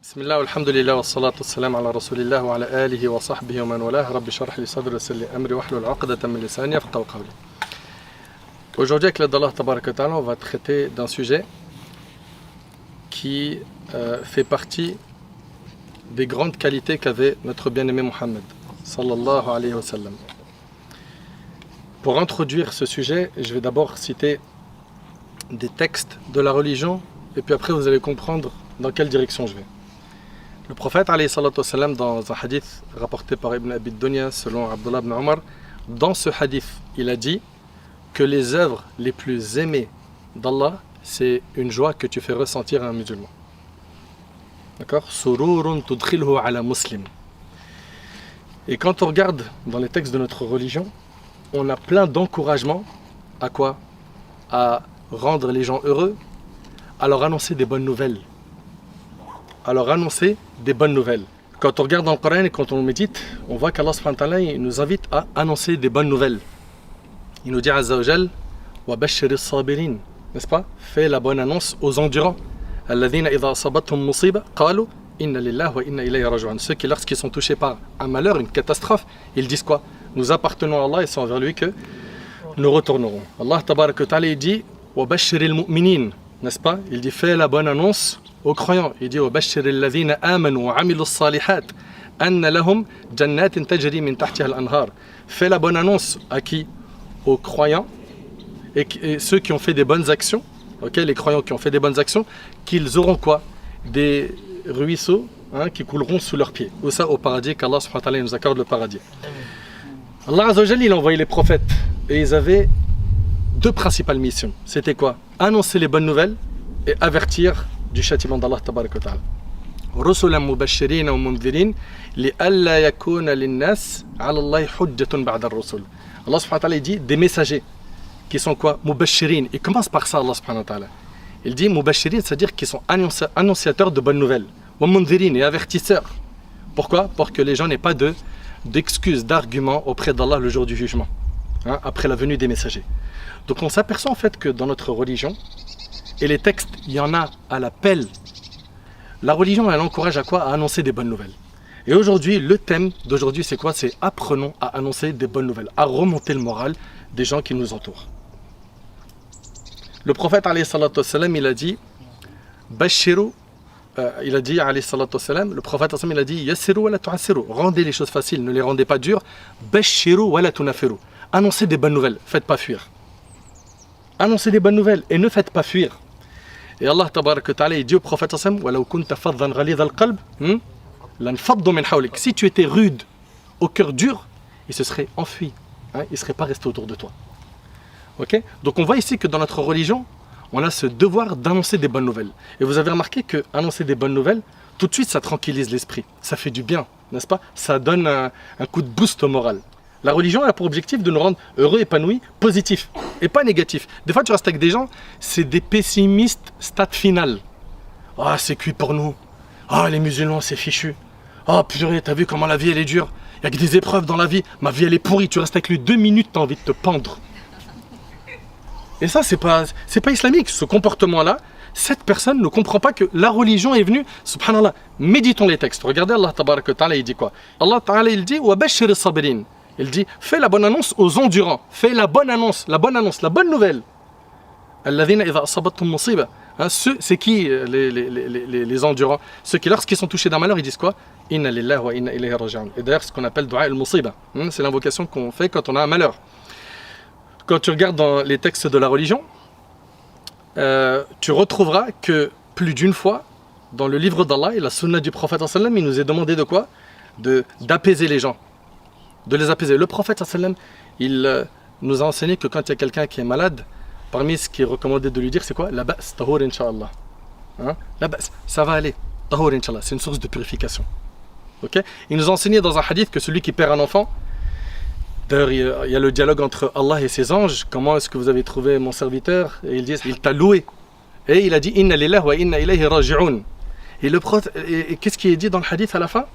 بسم الله والحمد لله والصلاة والسلام على رسول الله وعلى آله وصحبه ومن والاه. رب اشرح لي صدري ويسر لي أمري واحلل عقدة من لساني يفقهوا قولي. Aujourd'hui, avec l'aide d'Allah Tabaraka wa Ta'ala, on va traiter d'un sujet qui fait partie des grandes qualités qu'avait notre bien-aimé Mohammed sallallahu alayhi wa sallam. Pour introduire ce sujet, je vais d'abord citer des textes de la religion et puis après vous allez comprendre dans quelle direction je vais. Le prophète alayhi salatu wassalam, dans un hadith rapporté par Ibn Abi Dunya selon Abdullah ibn Omar, dans ce hadith il a dit que les œuvres les plus aimées d'Allah, c'est une joie que tu fais ressentir à un musulman. D'accord? Sururun tudkhilhu ala muslim. Et quand on regarde dans les textes de notre religion, on a plein d'encouragements à quoi? À rendre les gens heureux, à leur annoncer des bonnes nouvelles. À leur annoncer des bonnes nouvelles. Quand on regarde dans le Coran et quand on médite, on voit qu'Allah subhanahu wa ta'ala nous invite à annoncer des bonnes nouvelles. Il nous dit Azza wa Jal, wa bashir sabirin, n'est-ce pas? Fais la bonne annonce aux endurants. Alladhina idha asabathum musiba qalu inna lillahi wa inna ilayhi raji'un. Ceux qui lorsqu'ils sont touchés par un malheur, une catastrophe, ils disent quoi? Nous appartenons à Allah et c'est envers lui que nous retournerons. Allah tabaraka wa ta'ala dit wa bashiril mu'minin, n'est-ce pas? Il dit fais la bonne annonce aux croyants. Il dit wa bashiril ladhina amanu wa amilus salihat anna lahum jannatin tajri min tahtiha al-anhar. Fais la bonne annonce à qui? Aux croyants et ceux qui ont fait des bonnes actions, okay, les croyants qui ont fait des bonnes actions, qu'ils auront quoi? Des ruisseaux qui couleront sous leurs pieds. Ou ça au paradis, qu'Allah subhanahu wa ta'ala nous accorde le paradis. Allah Azza wa Jalla, il a envoyé les prophètes et ils avaient deux principales missions. C'était quoi? Annoncer les bonnes nouvelles et avertir du châtiment d'Allah tabaraka wa ta'ala. رسلا مبشرين ومنذرين لئلا يكون للناس على الله حجة بعد الرسل. Allah subhanahu wa ta'ala dit des messagers qui sont quoi? Mubashirin. Il commence par ça, Allah subhanahu wa ta'ala. Il dit Mubashirin, c'est-à-dire qu'ils sont annonciateurs de bonnes nouvelles. Wa mundhirin, et avertisseurs. Pourquoi? Pour que les gens n'aient pas d'excuses, d'arguments auprès d'Allah le jour du jugement, après la venue des messagers. Donc on s'aperçoit en fait que dans notre religion, et les textes, il y en a à la pelle. La religion, elle encourage à quoi? À annoncer des bonnes nouvelles. Et aujourd'hui, le thème d'aujourd'hui, c'est quoi? C'est apprenons à annoncer des bonnes nouvelles, à remonter le moral des gens qui nous entourent. Le prophète, alayhi salatu wassalam, il a dit Bashiru, alayhi salatu wassalam, le prophète, il a dit Yassiru wa la tu'assiru. Rendez les choses faciles, ne les rendez pas dures. Bashiru wa la tunafiru. Annoncez des bonnes nouvelles, faites pas fuir. Annoncez des bonnes nouvelles et ne faites pas fuir. Et Allah tabaraka wa ta'ala, il dit au prophète, wa law kunta faddan ghalidha al-qalb, si tu étais rude, au cœur dur, il se serait enfui, il ne serait pas resté autour de toi. Okay? Donc on voit ici que dans notre religion, on a ce devoir d'annoncer des bonnes nouvelles. Et vous avez remarqué que annoncer des bonnes nouvelles, tout de suite ça tranquillise l'esprit, ça fait du bien, n'est-ce pas? Ça donne un coup de boost au moral. La religion a pour objectif de nous rendre heureux, épanouis, positifs, et pas négatifs. Des fois tu restes avec des gens, c'est des pessimistes stade final. Ah, c'est cuit pour nous. Ah, les musulmans c'est fichu. Oh purée, t'as vu comment la vie elle est dure? Il n'y a que des épreuves dans la vie. Ma vie elle est pourrie. Tu restes avec lui 2 minutes, t'as envie de te pendre. Et ça, c'est pas islamique. Ce comportement-là, cette personne ne comprend pas que la religion est venue. Subhanallah. Méditons les textes. Regardez Allah tabaraka wa ta'ala, il dit quoi? Allah ta'ala, il dit wa bashir as-sabirin. Il dit fais la bonne annonce aux endurants. Fais la bonne annonce, la bonne nouvelle. Alladhina idha asabathum musiba. C'est qui les endurants? Ceux qui, lorsqu'ils sont touchés d'un malheur, ils disent quoi? Inna lillahi wa inna ilayhi raji'un. Et d'ailleurs, ce qu'on appelle dua al-musiba, c'est l'invocation qu'on fait quand on a un malheur. Quand tu regardes dans les textes de la religion, tu retrouveras que plus d'une fois, dans le livre d'Allah et la sunna du prophète, il nous est demandé de quoi? D'apaiser les gens, de les apaiser. Le prophète, il nous a enseigné que quand il y a quelqu'un qui est malade, parmi ce qui est recommandé de lui dire, c'est quoi? La ba's, tahur incha'Allah. La ba's, ça va aller. Tahur incha'Allah, c'est une source de purification. Okay? Il nous a enseigné dans un hadith que celui qui perd un enfant, d'ailleurs il y a le dialogue entre Allah et ses anges, comment est-ce que vous avez trouvé mon serviteur? Et ils disent, il t'a loué. Et il a dit, inna lillahi wa inna ilayhi raji'un. Et qu'est-ce qui est dit dans le hadith à la fin?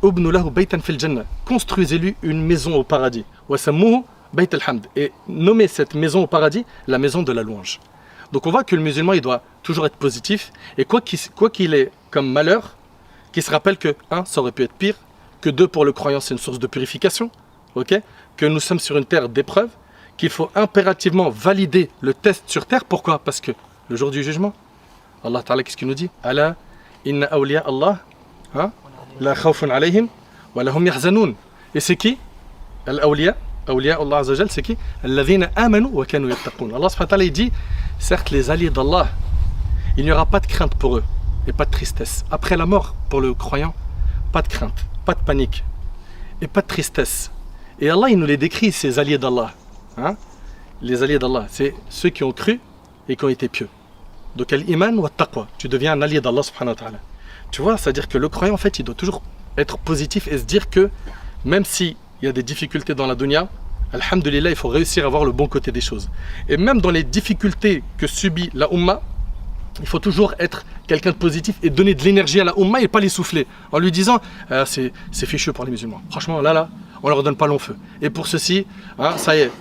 Ubnu lahu baytan fil jannah. Construisez-lui une maison au paradis. Wa sammuhu bayt al-hamd. Et nommez cette maison au paradis la maison de la louange. Donc on voit que le musulman, il doit toujours être positif. Et quoi qu'il ait comme malheur, qu'il se rappelle que, un, ça aurait pu être pire, que deux, pour le croyant, c'est une source de purification, ok, que nous sommes sur une terre d'épreuve, qu'il faut impérativement valider le test sur terre. Pourquoi? Parce que le jour du jugement, Allah Ta'ala, qu'est-ce qu'il nous dit? Ala inna awliya Allah, la khawfun alayhim, wa lahum yahzanoun. Et c'est qui? Al-awliya, awliya Allah Azza wa Jal, c'est qui? Alladhina amanu wa kanu yattaqun. Allah subhanahu wa ta'ala, il dit, certes, les alliés d'Allah, il n'y aura pas de crainte pour eux et pas de tristesse. Après la mort, pour le croyant, pas de crainte, pas de panique et pas de tristesse. Et Allah, il nous les décrit, ces alliés d'Allah. Les alliés d'Allah, c'est ceux qui ont cru et qui ont été pieux. Donc, al-iman wa taqwa, tu deviens un allié d'Allah subhanahu wa ta'ala. Tu vois, c'est-à-dire que le croyant, en fait, il doit toujours être positif et se dire que même s'il y a des difficultés dans la dunya, alhamdulillah, il faut réussir à voir le bon côté des choses. Et même dans les difficultés que subit la Ummah, il faut toujours être quelqu'un de positif et donner de l'énergie à la Ummah et pas les souffler. En lui disant, c'est fichu pour les musulmans. Franchement, là, on leur donne pas long feu. Et pour ceci, ça y est,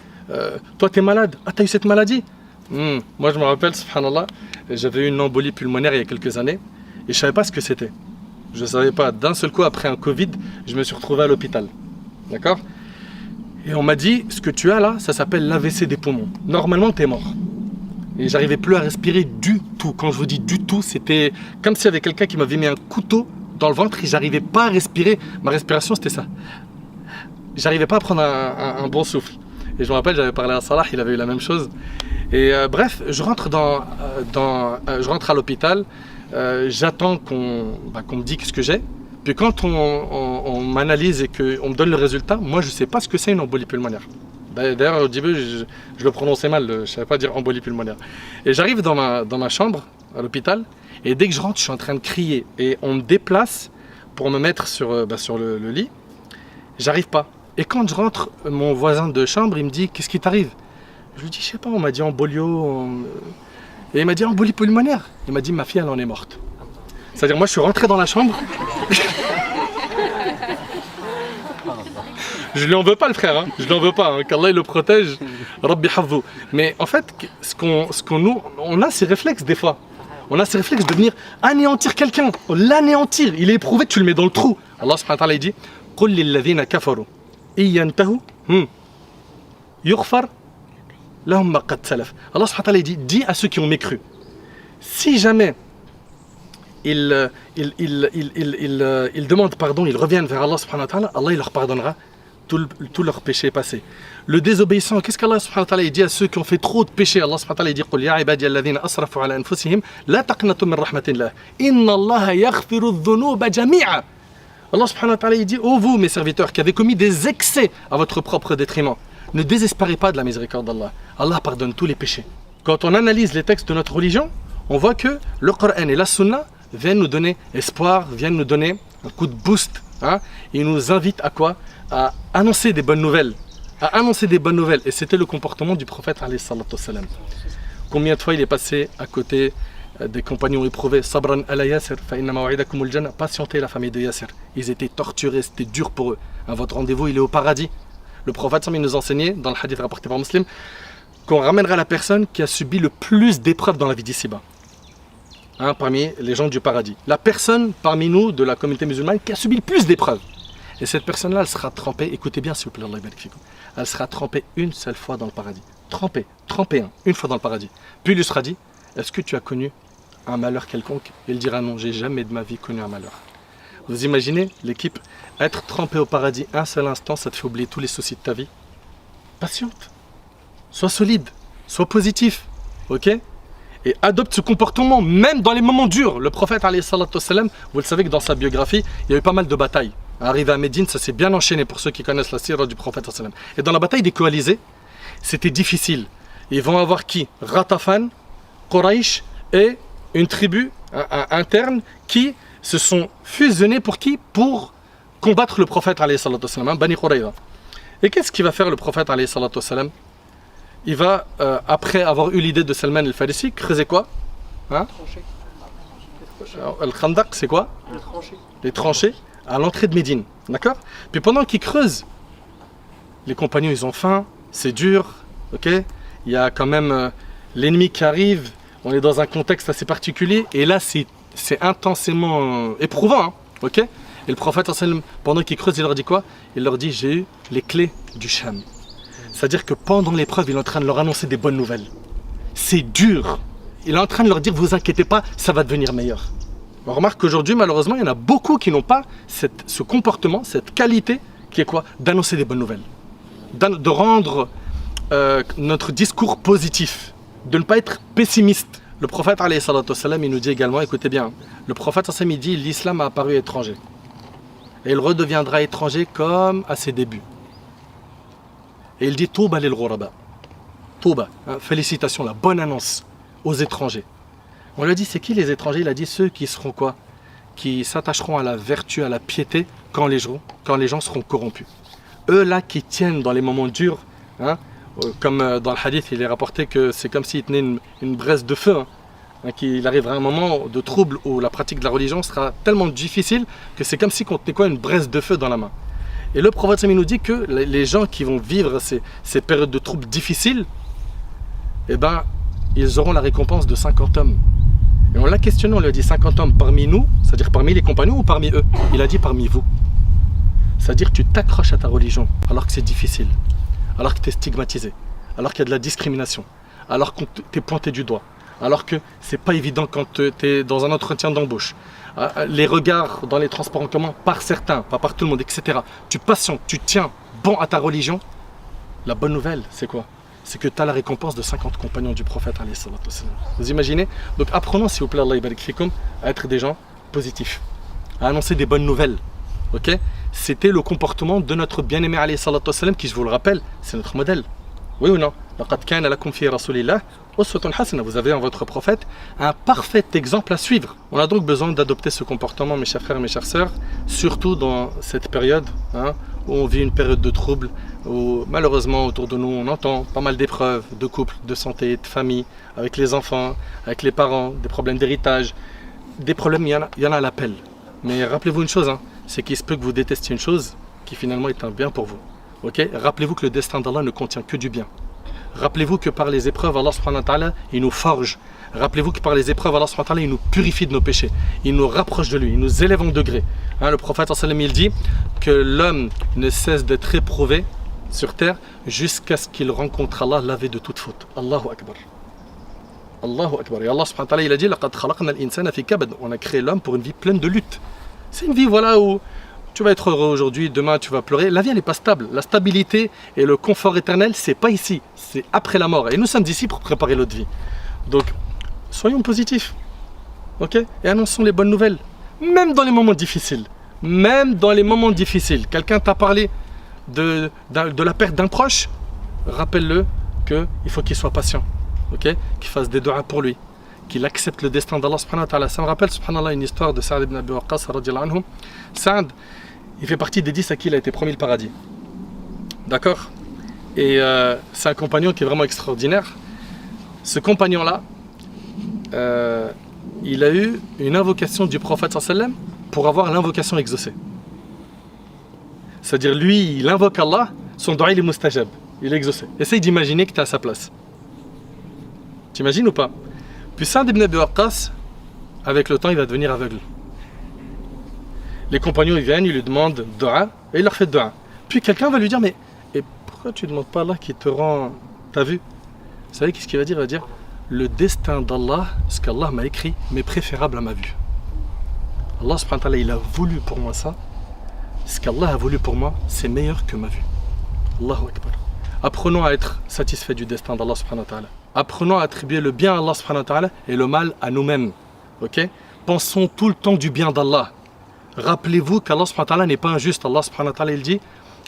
toi tu es malade, tu as eu cette maladie. Moi je me rappelle, subhanallah, j'avais eu une embolie pulmonaire il y a quelques années et je savais pas ce que c'était. Je savais pas. D'un seul coup, après un Covid, je me suis retrouvé à l'hôpital. D'accord? Et on m'a dit, ce que tu as là, ça s'appelle l'AVC des poumons. Normalement, tu es mort. Et j'arrivais plus à respirer du tout. Quand je vous dis du tout, c'était comme s'il y avait quelqu'un qui m'avait mis un couteau dans le ventre et j'arrivais pas à respirer. Ma respiration, c'était ça. J'arrivais pas à prendre un bon souffle. Et je me rappelle, j'avais parlé à Salah, il avait eu la même chose. Et bref, je rentre je rentre à l'hôpital, j'attends qu'on me dise ce que j'ai. Puis quand on m'analyse et qu'on me donne le résultat, moi je sais pas ce que c'est une embolie pulmonaire. D'ailleurs, au début, je le prononçais mal, je ne savais pas dire embolie pulmonaire. Et j'arrive dans ma chambre, à l'hôpital, et dès que je rentre, je suis en train de crier. Et on me déplace pour me mettre sur le lit. J'arrive pas. Et quand je rentre, mon voisin de chambre, il me dit, qu'est-ce qui t'arrive? Je lui dis, je sais pas, on m'a dit embolio. Et il m'a dit embolie pulmonaire. Il m'a dit, ma fille, elle en est morte. C'est-à-dire, moi, je suis rentré dans la chambre. Je lui en veux pas, le frère, je lui en veux pas, qu'Allah il le protège, Rabbi Hafdhu. Mais en fait, on a ces réflexes des fois. On a ces réflexes de venir anéantir quelqu'un, l'anéantir. Il est éprouvé, tu le mets dans le trou. Allah subhanahu wa ta'ala il dit, قُلْ لِلَّذِينَ كَفَرُوا إِيَّنْتَهُوا يُغْفَرْ لَهُمْ مَا قَدْ سَلَفَ. Allah subhanahu wa ta'ala il dit, dis à ceux qui ont mécru, si jamais ils demandent pardon, ils reviennent vers Allah subhanahu wa ta'ala, Allah il leur pardonnera tout leur péché passé. Le désobéissant, qu'est-ce qu'Allah subhanahu wa ta'ala dit à ceux qui ont fait trop de péchés? Allah subhanahu wa ta'ala dit قُلْ يَا عِبَادِيَ الَّذِينَ أَسْرَفُوا عَلَى أَنفُسِهِمْ لَا تَقْنَطُوا مِنْ رَحْمَةِ اللَّهِ إِنَّ اللَّهَ يَغْفِرُ الذُّنُوبَ جَمِيعًا. Allah subhanahu wa ta'ala dit, ô vous mes serviteurs qui avez commis des excès à votre propre détriment, ne désespérez pas de la miséricorde d'Allah. Allah pardonne tous les péchés. Quand on analyse les textes de notre religion, on voit que le Coran et la Sunna viennent nous donner espoir, viennent nous donner un coup de boost. Ils nous invitent à quoi? À annoncer des bonnes nouvelles. Et c'était le comportement du prophète alayhi salatu wassalam. Combien de fois il est passé à côté des compagnons éprouvés? Sabran ala Yasir, fa inna maw'idakumul jannah. Patientez la famille de Yasir. Ils étaient torturés, c'était dur pour eux. Votre rendez-vous, il est au paradis. Le prophète il nous enseignait, dans le hadith rapporté par Muslim, qu'on ramènera la personne qui a subi le plus d'épreuves dans la vie d'ici-bas. Parmi les gens du paradis. La personne parmi nous, de la communauté musulmane, qui a subi le plus d'épreuves. Et cette personne-là, elle sera trempée, écoutez bien s'il vous plaît, Allah yabarik fikum, elle sera trempée une seule fois dans le paradis. Trempée, une fois dans le paradis. Puis il lui sera dit, est-ce que tu as connu un malheur quelconque? Il dira non, j'ai jamais de ma vie connu un malheur. Vous imaginez l'équipe, être trempé au paradis un seul instant, ça te fait oublier tous les soucis de ta vie? Patiente, sois solide, sois positif, ok? Et adopte ce comportement même dans les moments durs. Le prophète alayhi salatu wassalam, vous le savez que dans sa biographie, il y a eu pas mal de batailles. Arrivé à Médine, ça s'est bien enchaîné pour ceux qui connaissent la sira du prophète sallallahu alayhi wa sallam. Et dans la bataille des coalisés, c'était difficile. Ils vont avoir qui? Ratafan, Quraysh et une tribu interne qui se sont fusionnés pour qui? Pour combattre le prophète alayhi salatu wassalam, Bani Qurayza. Et qu'est-ce qu'il va faire le prophète alayhi salatu wassalam? Il va, après avoir eu l'idée de Salman al-Farisi, creuser quoi? Al-Khandaq, c'est quoi? Les tranchées à l'entrée de Médine. D'accord? Puis pendant qu'ils creusent, les compagnons ils ont faim, c'est dur, ok? Il y a quand même l'ennemi qui arrive, on est dans un contexte assez particulier, et là c'est intensément éprouvant, hein, ok? Et le prophète, pendant qu'il creuse, il leur dit quoi? Il leur dit, j'ai eu les clés du Sham. C'est-à-dire que pendant l'épreuve, il est en train de leur annoncer des bonnes nouvelles. C'est dur. Il est en train de leur dire, vous inquiétez pas, ça va devenir meilleur. On remarque qu'aujourd'hui, malheureusement, il y en a beaucoup qui n'ont pas ce comportement, cette qualité, qui est quoi? D'annoncer des bonnes nouvelles. De rendre notre discours positif, de ne pas être pessimiste. Le prophète, alayhi salatu wassalam, il nous dit également, écoutez bien, le prophète, il dit, l'islam a apparu étranger. Et il redeviendra étranger comme à ses débuts. Et il dit, Touba lil ghuraba. Touba, hein, félicitations, la bonne annonce aux étrangers. On lui a dit, c'est qui les étrangers? Il a dit, ceux qui seront quoi? Qui s'attacheront à la vertu, à la piété, quand les gens seront corrompus. Eux là qui tiennent dans les moments durs, hein, comme dans le hadith, il est rapporté que c'est comme s'ils tenaient une braise de feu, hein, qu'il arrivera un moment de trouble où la pratique de la religion sera tellement difficile que c'est comme si on tenait quoi, une braise de feu dans la main. Et le prophète nous dit que les gens qui vont vivre ces périodes de troubles difficiles, eh ben, ils auront la récompense de 50 hommes. Et on l'a questionné, on lui a dit 50 hommes parmi nous, c'est-à-dire parmi les compagnons ou parmi eux? Il a dit parmi vous. C'est-à-dire que tu t'accroches à ta religion alors que c'est difficile, alors que tu es stigmatisé, alors qu'il y a de la discrimination, alors que tu es pointé du doigt, alors que c'est pas évident quand tu es dans un entretien d'embauche. Les regards dans les transports en commun par certains, pas par tout le monde, etc. Tu patientes, tu tiens bon à ta religion. La bonne nouvelle, c'est quoi? C'est que tu as la récompense de 50 compagnons du prophète. Vous imaginez? Donc apprenons, s'il vous plaît, Allah yabarik fikum, à être des gens positifs, à annoncer des bonnes nouvelles. Ok? C'était le comportement de notre bien-aimé alayhi salatu wassalam, qui, je vous le rappelle, c'est notre modèle. Oui ou non? Laqad kana lakum fi rasulillah uswatun hasana. Vous avez en votre prophète un parfait exemple à suivre. On a donc besoin d'adopter ce comportement, mes chers frères et mes chères sœurs, surtout dans cette période, hein, où on vit une période de trouble, où malheureusement autour de nous on entend pas mal d'épreuves de couple, de santé, de famille, avec les enfants, avec les parents, des problèmes d'héritage. Des problèmes, il y en a à l'appel. Mais rappelez-vous une chose, hein, c'est qu'il se peut que vous détestiez une chose qui finalement est un bien pour vous. Okay? Rappelez-vous que le destin d'Allah ne contient que du bien. Rappelez-vous que par les épreuves, Allah subhanahu wa ta'ala, il nous forge. Rappelez-vous que par les épreuves, Allah subhanahu wa ta'ala, il nous purifie de nos péchés. Il nous rapproche de lui, il nous élève en degré. Hein, le prophète sallam, il dit que l'homme ne cesse d'être éprouvé sur terre jusqu'à ce qu'il rencontre Allah lavé de toute faute. Allahu Akbar. Allahu Akbar. Et Allah subhanahu wa ta'ala, il a dit laqad khalaqna al-insana fi kabad. On a créé l'homme pour une vie pleine de lutte. C'est une vie, voilà, où tu vas être heureux aujourd'hui, demain tu vas pleurer. La vie, elle n'est pas stable. La stabilité et le confort éternel, c'est pas ici, c'est après la mort. Et nous sommes ici pour préparer l'autre vie. Donc, soyons positifs, ok? Et annonçons les bonnes nouvelles, même dans les moments difficiles. Même dans les moments difficiles. Quelqu'un t'a parlé de la perte d'un proche, rappelle-le qu'il faut qu'il soit patient, ok? Qu'il fasse des doigts pour lui, qu'il accepte le destin d'Allah subhanahu wa ta'ala. Ça me rappelle, subhanallah, une histoire de Sa'd ibn Abi Waqqas radiyallahu anhu. Sa'd, il fait partie des 10 à qui il a été promis le paradis. D'accord? Et c'est un compagnon qui est vraiment extraordinaire. Ce compagnon-là, il a eu une invocation du prophète sallam pour avoir l'invocation exaucée. C'est-à-dire, lui, il invoque Allah, son doigt il est mustajab, il est exaucé. Essaye d'imaginer que tu es à sa place. T'imagines ou pas? Puis Sa'd ibn Abi Waqqas, avec le temps, il va devenir aveugle. Les compagnons ils viennent, ils lui demandent dua, et il leur fait dua. Puis quelqu'un va lui dire, mais et pourquoi tu ne demandes pas Allah qui te rend ta vue? Vous savez qu'est-ce qu'il va dire? Il va dire, le destin d'Allah, ce qu'Allah m'a écrit, m'est préférable à ma vue. Allah subhanahu wa ta'ala, il a voulu pour moi ça. Ce qu'Allah a voulu pour moi, c'est meilleur que ma vue. Allahu Akbar. Apprenons à être satisfaits du destin d'Allah subhanahu wa ta'ala. Apprenons à attribuer le bien à Allah subhanahu wa ta'ala et le mal à nous-mêmes. Ok? Pensons tout le temps du bien d'Allah. Rappelez-vous qu'Allah subhanahu wa ta'ala n'est pas injuste. Allah subhanahu wa ta'ala il dit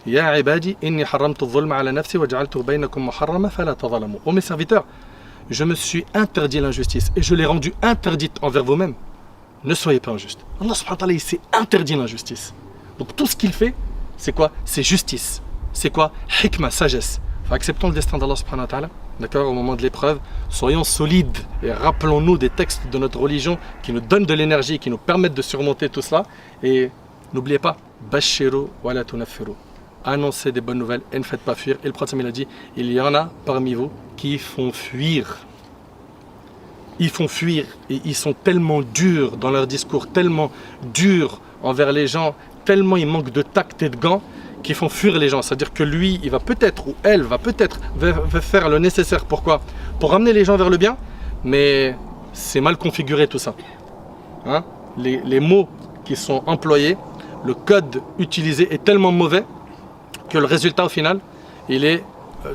Ya ibadi inni haramtu dhulma ala nafsi wa ja'altu baynakum muharrama fala tadhalamu. Ô mes serviteurs, je me suis interdit l'injustice et je l'ai rendue interdite envers vous-mêmes. Ne soyez pas injustes. Allah subhanahu wa ta'ala il s'est interdit l'injustice. Donc tout ce qu'il fait, c'est quoi? C'est justice. C'est quoi? Hikma, sagesse. Acceptons le destin d'Allah subhanahu wa ta'ala. D'accord, au moment de l'épreuve, soyons solides et rappelons-nous des textes de notre religion qui nous donnent de l'énergie, qui nous permettent de surmonter tout cela. Et n'oubliez pas, bashiru wa la tunaffiru. Annoncez des bonnes nouvelles et ne faites pas fuir. Et le prophète il a dit, il y en a parmi vous qui font fuir. ils font fuir et ils sont tellement durs dans leur discours, tellement durs envers les gens, tellement ils manquent de tact et de gants qu'ils font fuir les gens. C'est-à-dire que lui, il va peut-être, ou elle va peut-être faire le nécessaire. Pourquoi? Pour ramener les gens vers le bien, mais c'est mal configuré tout ça. Hein? Les mots qui sont employés, le code utilisé est tellement mauvais que le résultat au final, il est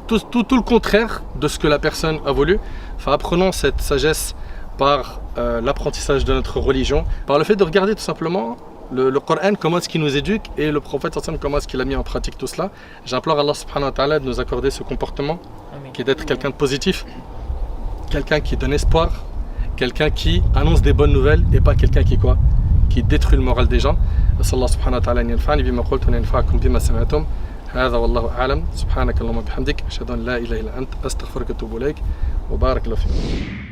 tout le contraire de ce que la personne a voulu. Enfin, apprenons cette sagesse par l'apprentissage de notre religion, par le fait de regarder tout simplement le Coran, comment est-ce qu'il nous éduque, et le prophète comment est-ce qu'il a mis en pratique tout cela. J'implore Allah subhanahu wa ta'ala de nous accorder ce comportement, qui est d'être quelqu'un de positif, quelqu'un qui donne espoir, quelqu'un qui annonce des bonnes nouvelles et pas quelqu'un qui détruit le moral des gens. Allah subhanahu wa ta'ala an yanfa'ani bima qultu wa yanfa'akum bima sami'tum. هذا والله أعلم. سبحانك اللهم وبحمدك أشهد أن لا إله إلا أنت أستغفرك وأتوب إليك وبارك الله فيك.